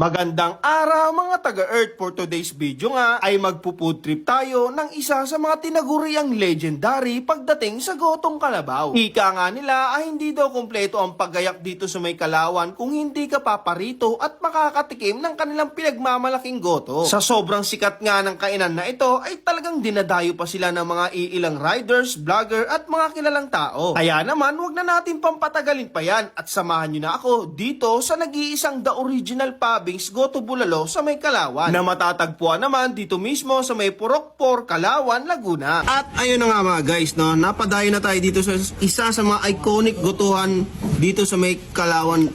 Magandang araw mga taga-Earth. For today's video nga ay magpo-food trip tayo ng isa sa mga tinaguriang legendary pagdating sa gotong kalabaw. Ika nga nila ay hindi daw kompleto ang paggayak dito sa may Kalawan kung hindi ka paparito at makakatikim ng kanilang pinagmamalaking goto. Sa sobrang sikat nga ng kainan na ito ay talagang dinadayo pa sila ng mga iilang riders, vlogger at mga kilalang tao. Kaya naman wag na natin pampatagalin pa yan at samahan nyo na ako dito sa nag-iisang The Original Pub Goto Bulalo sa may Kalawan na matatagpuan naman dito mismo sa may Purokpor, Kalawan, Laguna. At ayun na nga mga guys, no, napadayo na tayo dito sa isa sa mga iconic gotuhan dito sa may Kalawan,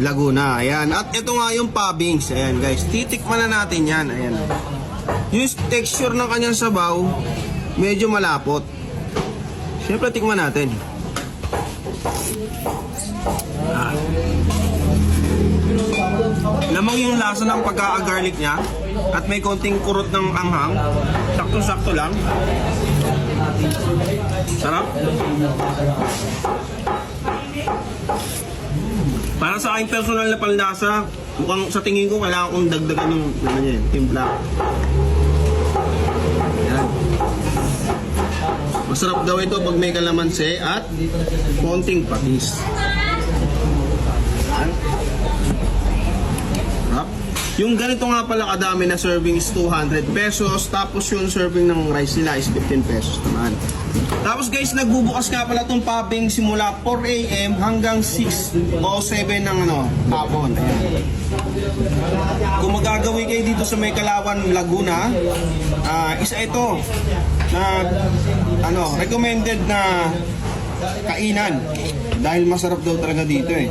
Laguna. Ayan. At ito nga yung pubings. Ayan guys, titikman na natin yan. Ayan. Yung texture ng kanyang sabaw medyo malapot. Siyempre tikman natin. Lamang yung lasa ng pagka-garlic niya at may konting kurot ng anghang. Sakto-sakto lang. Sarap. Para sa aking personal na panlasa, mukhang sa tingin ko kailangan kong dagdagan yung timpla. Yan. Masarap daw ito pag may kalamansi at konting patis. Yung ganito nga pala kadami na serving is 200 pesos. Tapos yung serving ng rice nila is 15 pesos naman. Tapos guys, nagbubukas nga pala itong pubing simula 4 AM hanggang 6 o 7 ng hapon. Ayan. Kung magagawi kayo dito sa may Kalawan, Laguna, isa ito na recommended na kainan. Dahil masarap daw talaga dito eh.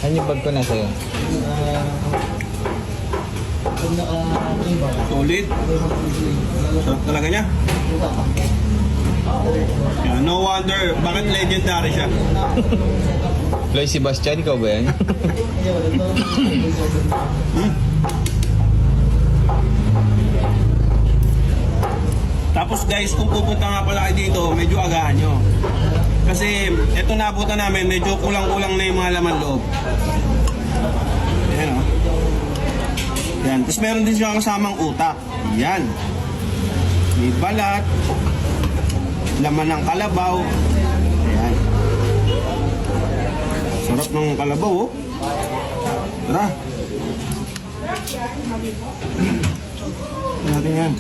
Ano yung bag ko na sa'yo? Solid. Sarap talaga niya. Yeah, no wonder bakit legendary siya. Floyd Sebastian, ikaw ba yan? Tapos guys, kung pupunta nga pala kayo dito, medyo agahan nyo. Kasi eto nabutan namin, medyo kulang-kulang na yung mga laman loob. Ayan o. Yan. Tapos meron din siya kasamang utak. Yan. May balat. Laman ng kalabaw. Ayan. Sarap ng kalabaw oh. Tara. Natin yan.